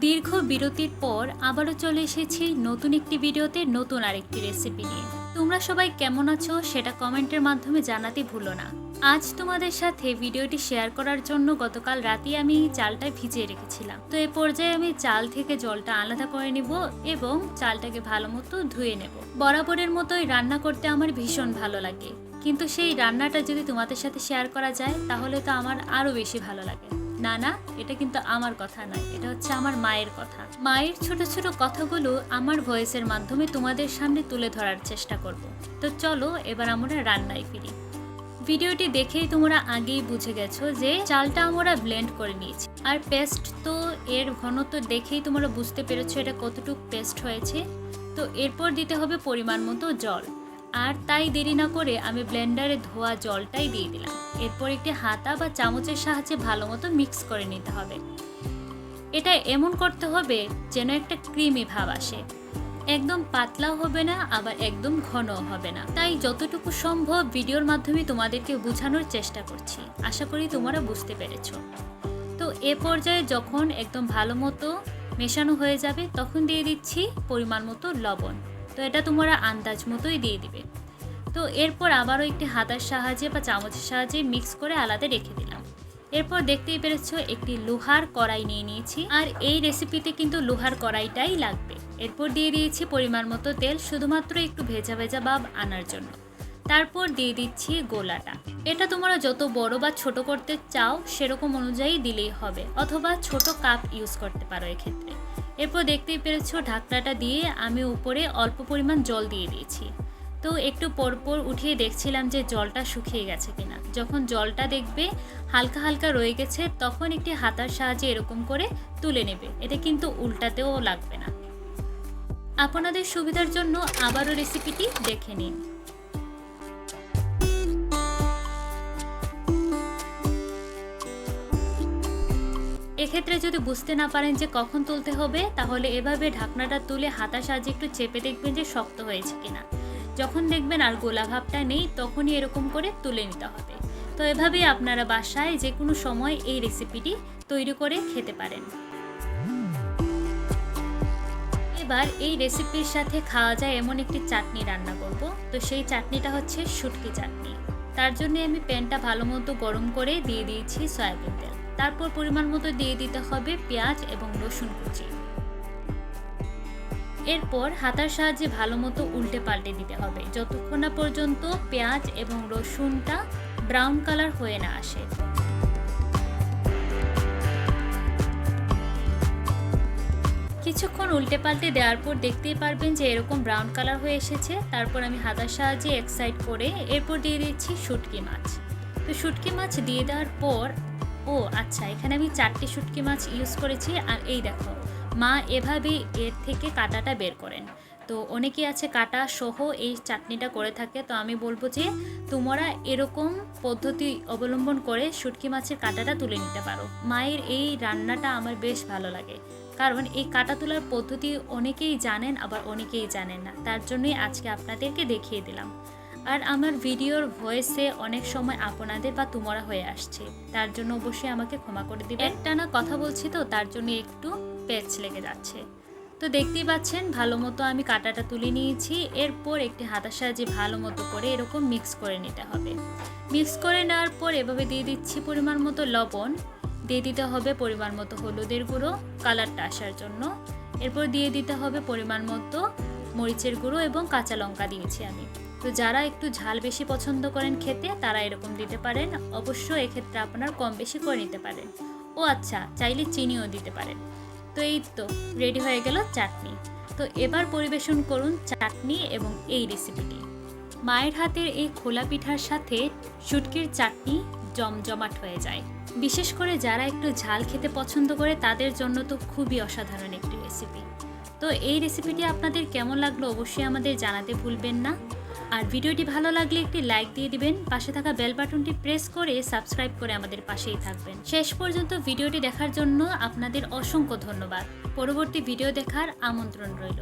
দীর্ঘ বিরতির পর আবারও চলে এসেছি নতুন একটি ভিডিওতে নতুন আরেকটি রেসিপি নিয়ে। তোমরা সবাই কেমন আছো সেটা কমেন্টের মাধ্যমে জানাতে ভুলো না। আজ তোমাদের সাথে ভিডিওটি শেয়ার করার জন্য গতকাল রাতে আমি চালটা ভিজিয়ে রেখেছিলাম। তো এই পর্যায়ে আমি চাল থেকে জলটা আলাদা করে নিব এবং চালটাকে ভালো মতো ধুয়ে নেব। বরাবরের মতোই রান্না করতে আমার ভীষণ ভালো লাগে, কিন্তু সেই রান্নাটা যদি তোমাদের সাথে শেয়ার করা যায় তাহলে তো আমার আরও বেশি ভালো লাগে। না না, এটা কিন্তু আমার কথা নয়, এটা হচ্ছে আমার মায়ের কথা। মায়ের ছোট ছোট কথাগুলো আমার ভয়েসের মাধ্যমে তোমাদের সামনে তুলে ধরার চেষ্টা করব। তো চলো এবার আমরা রান্নায় ফিরি। ভিডিওটি দেখেই তোমরা আগেই বুঝে গেছো যে চালটা আমরা ব্লেন্ড করে নিয়েছি, আর পেস্ট তো এর ঘনত্ব দেখেই তোমরা বুঝতে পেরেছো এটা কতটুকু পেস্ট হয়েছে। তো এরপর দিতে হবে পরিমাণ মতো জল, আর তাই দেরি না করে আমি ব্লেন্ডারে ধোয়া জলটাই দিয়ে দিলাম। এরপর একটি হাতা বা চামচের সাহায্যে ভালো মতো মিক্স করে নিতে হবে। এটা এমন করতে হবে যেন একটা ক্রিমি ভাব আসে, একদম পাতলাও হবে না আবার একদম ঘনও হবে না। তাই যতটুকু সম্ভব ভিডিওর মাধ্যমে তোমাদেরকে বোঝানোর চেষ্টা করছি, আশা করি তোমরা বুঝতে পেরেছো। তো এ পর্যায়ে যখন একদম ভালো মতো মেশানো হয়ে যাবে তখন দিয়ে দিচ্ছি পরিমাণ মতো লবণ। তো এটা তোমরা আন্দাজ মতোই দিয়ে দিবে। তো এরপর আবারও একটি হাতার সাহায্যে বা চামচের সাহায্যে মিক্স করে আলাদা রেখে দিলাম। এরপর দেখতেই পেরেছো একটি লোহার কড়াই নিয়ে নিয়েছি, আর এই রেসিপিতে কিন্তু লোহার কড়াইটাই লাগবে। এরপর দিয়ে দিয়েছি পরিমাণ মতো তেল, শুধুমাত্র একটু ভেজা ভেজা ভাব আনার জন্য। তারপর দিয়ে দিচ্ছি গোলাটা। এটা তোমরা যত বড় বা ছোট করতে চাও সেরকম অনুযায়ী দিলেই হবে, অথবা ছোট কাপ ইউজ করতে পারো এক্ষেত্রে। এরপর দেখতেই পেরেছো ঢাকনাটা দিয়ে আমি উপরে অল্প পরিমাণ জল দিয়ে দিয়েছি। তো একটু পরপর উঠিয়ে দেখছিলাম যে জলটা শুকিয়ে গেছে কিনা। যখন জলটা দেখবে হালকা হালকা রয়ে গেছে তখন একটি হাতার সাহায্যে এরকম করে তুলে নেবে। এটা কিন্তু উল্টাতেও লাগবে না। আপনাদের সুবিধার জন্য আবারও রেসিপিটি দেখে নিন। এক্ষেত্রে যদি বুঝতে না পারেন যে কখন তুলতে হবে, তাহলে এভাবে ঢাকনাটা তুলে হাতার সাহায্যে একটু চেপে দেখবেন যে শক্ত হয়েছে কিনা। যখন দেখবেন আর গোলা ভাবটা নেই তখনই এরকম করে তুলে নিতে হবে। তো এভাবেই আপনারা বাসায় যে কোনো সময় এই রেসিপিটি তৈরি করে খেতে পারেন। এবার এই রেসিপির সাথে খাওয়া যায় এমন একটি চাটনি রান্না করব। তো সেই চাটনিটা হচ্ছে শুটকি চাটনি। তার জন্য আমি প্যানটা ভালো মতো গরম করে দিয়ে দিয়েছি সয়াবিন তেল। তারপর পরিমাণ মতো দিয়ে দিতে হবে পেঁয়াজ এবং রসুন কুচি। এরপর হাতার সাহায্যে ভালো মতো উল্টে পাল্টে দিতে হবে যতক্ষণ না পর্যন্ত পেঁয়াজ এবং রসুনটা ব্রাউন কালার হয়ে না আসে। কিছুক্ষণ উল্টে পাল্টে দেওয়ার পর দেখতেই পারবেন যে এরকম ব্রাউন কালার হয়ে এসেছে। তারপর আমি হাতার সাহায্যে এক সাইড করে এরপর দিয়ে দিচ্ছি শুটকি মাছ। তো শুটকি মাছ দিয়ে দেওয়ার পর আচ্ছা, এখানে আমি 4টি শুটকি মাছ ইউজ করেছি। আর এই দেখো, মা এভাবেই এর থেকে কাঁটাটা বের করেন। তো অনেকেই আছে কাঁটা সহ এই চাটনিটা করে থাকে। তো আমি বলবো যে তোমরা এরকম পদ্ধতি অবলম্বন করে শুটকি মাছের কাঁটাটা তুলে নিতে পারো। মায়ের এই রান্নাটা আমার বেশ ভালো লাগে, কারণ এই কাঁটা তোলার পদ্ধতি অনেকেই জানেন আবার অনেকেই জানেন না। তার জন্যই আজকে আপনাদেরকে দেখিয়ে দিলাম। আর আমার ভিডিওর ভয়েসে অনেক সময় আপনাদের বা তোমরা হয়ে আসছে, তার জন্য অবশ্যই আমাকে ক্ষমা করে দিবেন। একটানা কথা বলছি তো তার জন্য একটু পেচ লেগে যাচ্ছে। তো দেখতেই পাচ্ছেন ভালো মতো আমি কাঁটাটা তুলে নিয়েছি। এরপর একটি হাতার সাহায্যে ভালো মতো করে এরকম মিক্স করে নিতে হবে। মিক্স করে নেওয়ার পর এভাবে দিয়ে দিচ্ছি পরিমাণ মতো লবণ, দিয়ে দিতে হবে পরিমাণ মতো হলুদের গুঁড়ো কালারটা আসার জন্য। এরপর দিয়ে দিতে হবে পরিমাণ মতো মরিচের গুঁড়ো এবং কাঁচা লঙ্কা দিয়েছি আমি। তো যারা একটু ঝাল বেশি পছন্দ করেন খেতে তারা এরকম দিতে পারেন, অবশ্য এক্ষেত্রে আপনারা কম বেশি করে নিতে পারেন। আচ্ছা, চাইলে চিনিও দিতে পারেন। তো এই তো রেডি হয়ে গেল চাটনি। তো এবার পরিবেশন করুন চাটনি এবং এই রেসিপিটি। মায়ের হাতের এই খোলা পিঠার সাথে শুটকির চাটনি জমজমাট হয়ে যায়। বিশেষ করে যারা একটু ঝাল খেতে পছন্দ করে তাদের জন্য তো খুবই অসাধারণ একটি রেসিপি। তো এই রেসিপিটি আপনাদের কেমন লাগলো অবশ্যই আমাদের জানাতে ভুলবেন না। আর ভিডিওটি ভালো লাগলে একটি লাইক দিয়ে দিবেন, পাশে থাকা বেল বাটনটি প্রেস করে সাবস্ক্রাইব করে আমাদের পাশেই থাকবেন। শেষ পর্যন্ত ভিডিওটি দেখার জন্য আপনাদের অসংখ্য ধন্যবাদ। পরবর্তী ভিডিও দেখার আমন্ত্রণ রইল।